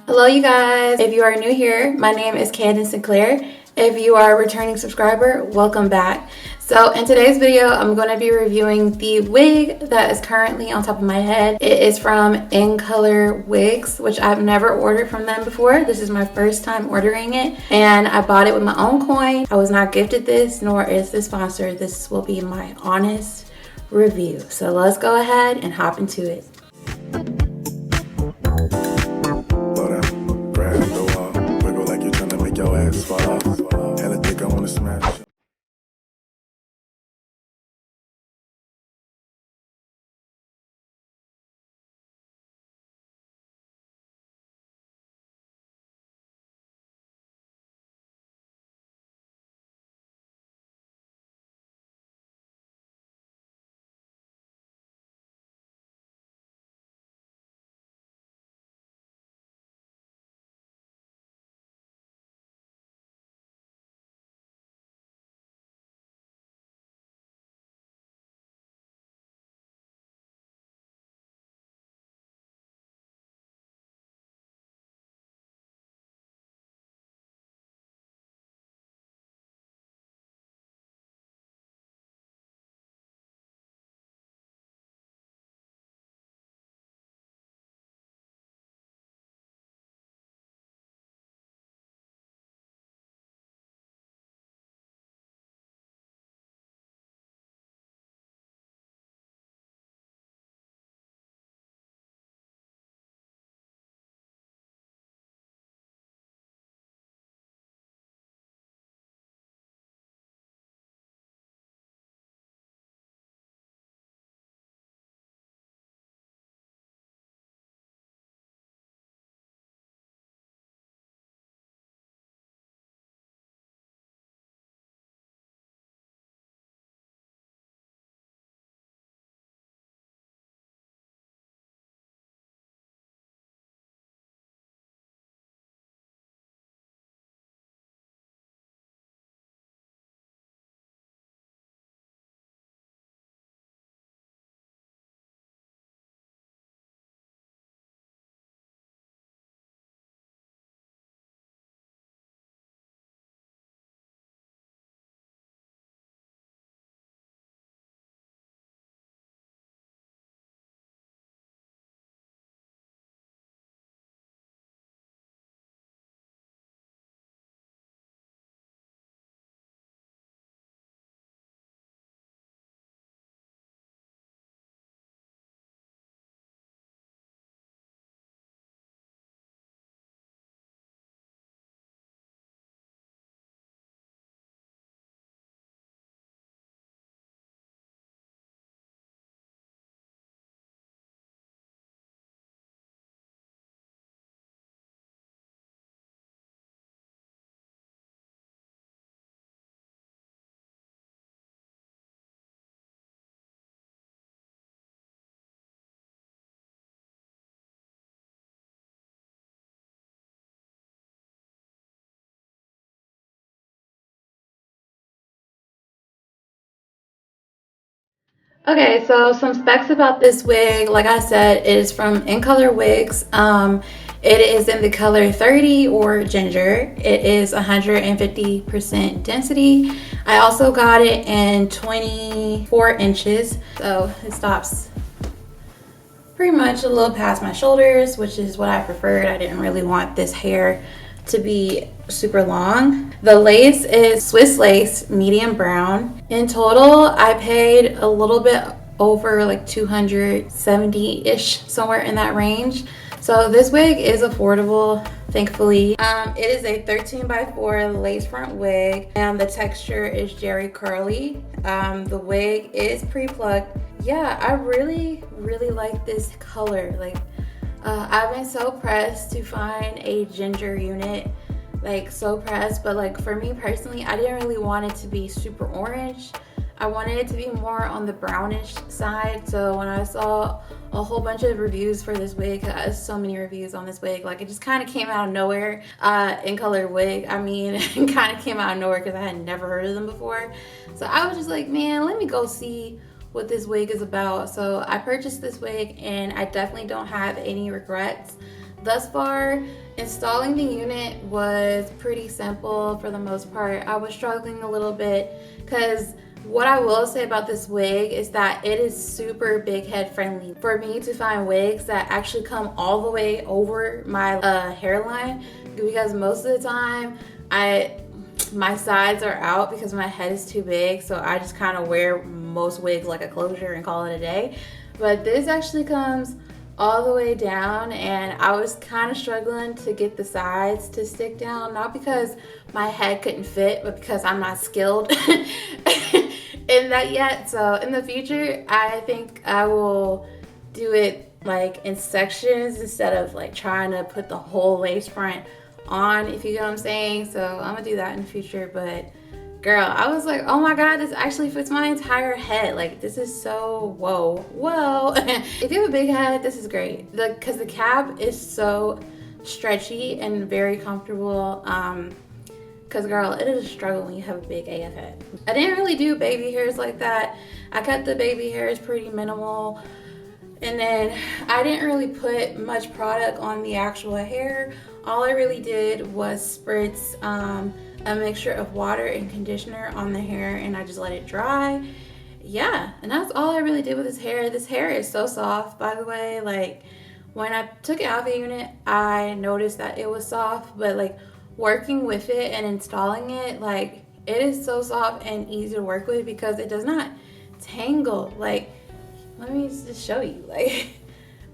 Hello you guys, if you are new here, my name is Candace Sinclair. If you are a returning subscriber, welcome back. So in today's video, I'm going to be reviewing the wig that is currently on top of my head. It is from Incolorwig, which I've never ordered from them before. This is my first time ordering it, and I bought it with my own coin. I was not gifted this, nor is this sponsored. This will be my honest review. So let's go ahead and hop into it. Okay, so some specs about this wig. Like I said, it is from Incolorwig. It is in the color 30 or ginger. It is 150% density. I also got it in 24 inches, so it stops pretty much a little past my shoulders, which is what I preferred. I didn't really want this hair to be super long. The lace is Swiss lace, medium brown. In total, I paid a little bit over like 270-ish, somewhere in that range. So this wig is affordable, thankfully. It is a 13x4 lace front wig, and the texture is Jerry curly. The wig is pre-plucked. Yeah, I really like this color. Like, I've been so pressed to find a ginger unit, like so pressed, but like for me personally, I didn't really want it to be super orange. I wanted it to be more on the brownish side. So when I saw a whole bunch of reviews for this wig, so many reviews on this wig, like it just kind of came out of nowhere. Incolorwig, I mean, it kind of came out of nowhere because I had never heard of them before. So I was just like, man, let me go see what this wig is about. So I purchased this wig and I definitely don't have any regrets. thus far, installing the unit was pretty simple for the most part. I was struggling a little bit because what I will say about this wig is that it is super big head friendly. For me to find wigs that actually come all the way over my hairline, because most of the time my sides are out because my head is too big, so I just kind of wear most wigs like a closure and call it a day. But this actually comes all the way down, and I was kind of struggling to get the sides to stick down, not because my head couldn't fit, but because I'm not skilled in that yet. So in the future, I think I will do it like in sections instead of like trying to put the whole lace front on, if you get what I'm saying. So I'm gonna do that in the future. But girl, I was like, oh my god, this actually fits my entire head. Like, this is so whoa. If you have a big head, this is great, because the cap is so stretchy and very comfortable. Because girl, it is a struggle when you have a big AF head. I didn't really do baby hairs like that. I kept the baby hairs pretty minimal, and then I didn't really put much product on the actual hair. All I really did was spritz a mixture of water and conditioner on the hair, and I just let it dry. Yeah, and that's all I really did with this hair. This hair is so soft, by the way. Like, when I took it out of the unit, I noticed that it was soft, but like working with it and installing it, like, it is so soft and easy to work with because it does not tangle. Like, let me just show you. Like,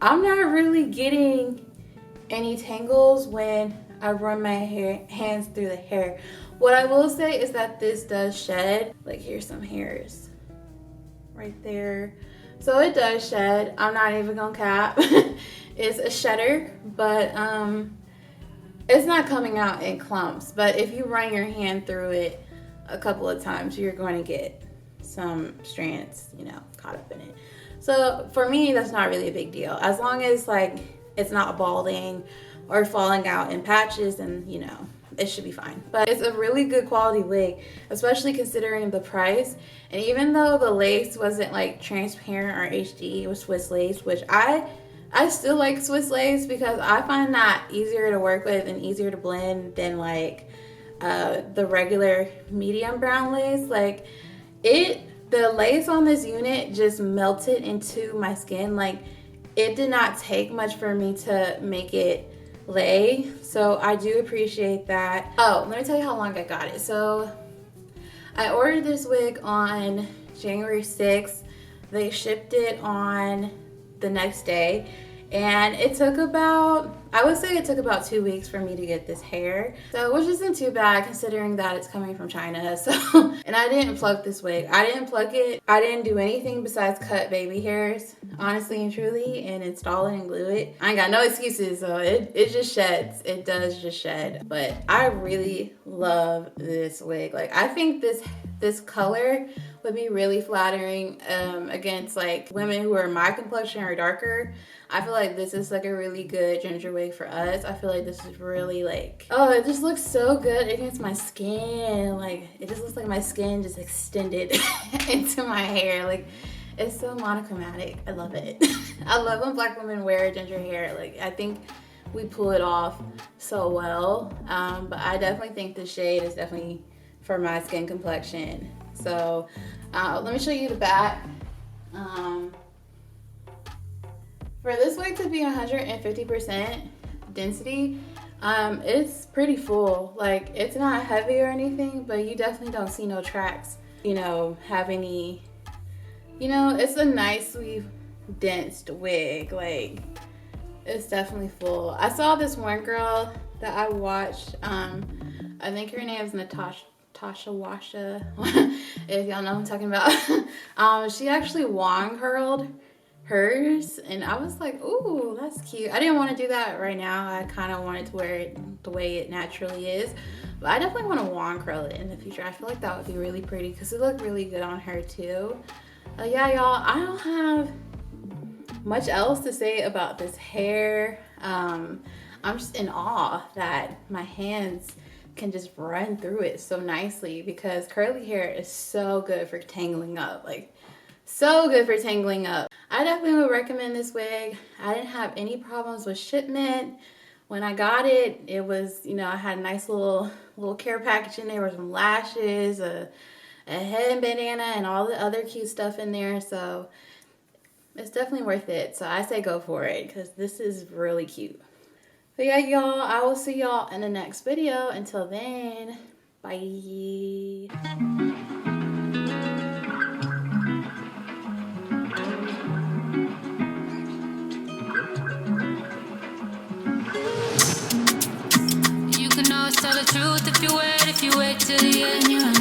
I'm not really getting any tangles when I run my hands through the hair. What I will say is that this does shed. Like, here's some hairs right there. So it does shed. I'm not even gonna cap. It's a shedder, but it's not coming out in clumps. But if you run your hand through it a couple of times, you're going to get some strands, you know, caught up in it. So for me, that's not really a big deal. As long as like it's not balding or falling out in patches, and you know, it should be fine. But it's a really good quality wig, especially considering the price. And even though the lace wasn't like transparent or HD, it was Swiss lace, which I still like Swiss lace because I find that easier to work with and easier to blend than like the regular medium brown lace. Like, the lace on this unit just melted into my skin. Like, it did not take much for me to make it lay, so I do appreciate that. Oh, let me tell you how long I got it. So I ordered this wig on January 6th. They shipped it on the next day, and it took about, I would say it took about 2 weeks for me to get this hair, so which isn't too bad considering that it's coming from China. So and I didn't pluck this wig. I didn't pluck it. I didn't do anything besides cut baby hairs, honestly and truly, and install it and glue it. I ain't got no excuses, so it just sheds. It does just shed. But I really love this wig. Like, I think this color would be really flattering against like women who are my complexion or darker. I feel like this is like a really good ginger wig for us. I feel like this is really like, oh, it just looks so good against my skin. Like, it just looks like my skin just extended into my hair. Like, it's so monochromatic. I love it. I love when black women wear ginger hair. Like, I think we pull it off so well. But I definitely think the shade is definitely for my skin complexion. So let me show you the back. For this wig to be 150% density, it's pretty full. Like, it's not heavy or anything, but you definitely don't see no tracks, you know, have any, you know, it's a nicely dense wig. Like, it's definitely full. I saw this one girl that I watched, I think her name is Tasha Washa, if y'all know what I'm talking about. She actually wand curled hers, and I was like, ooh, that's cute. I didn't want to do that right now. I kind of wanted to wear it the way it naturally is, but I definitely want to wand curl it in the future. I feel like that would be really pretty because it looked really good on her too. Yeah, y'all, I don't have much else to say about this hair. I'm just in awe that my hands can just run through it so nicely, because curly hair is so good for tangling up. Like, so good for tangling up. I definitely would recommend this wig. I didn't have any problems with shipment. when I got it, it was, you know, I had a nice little care package in there with some lashes, a head bandana, and all the other cute stuff in there. So it's definitely worth it. So I say go for it because this is really cute. But yeah, y'all, I will see y'all in the next video. Until then, bye. You can always tell the truth if you wait till the end.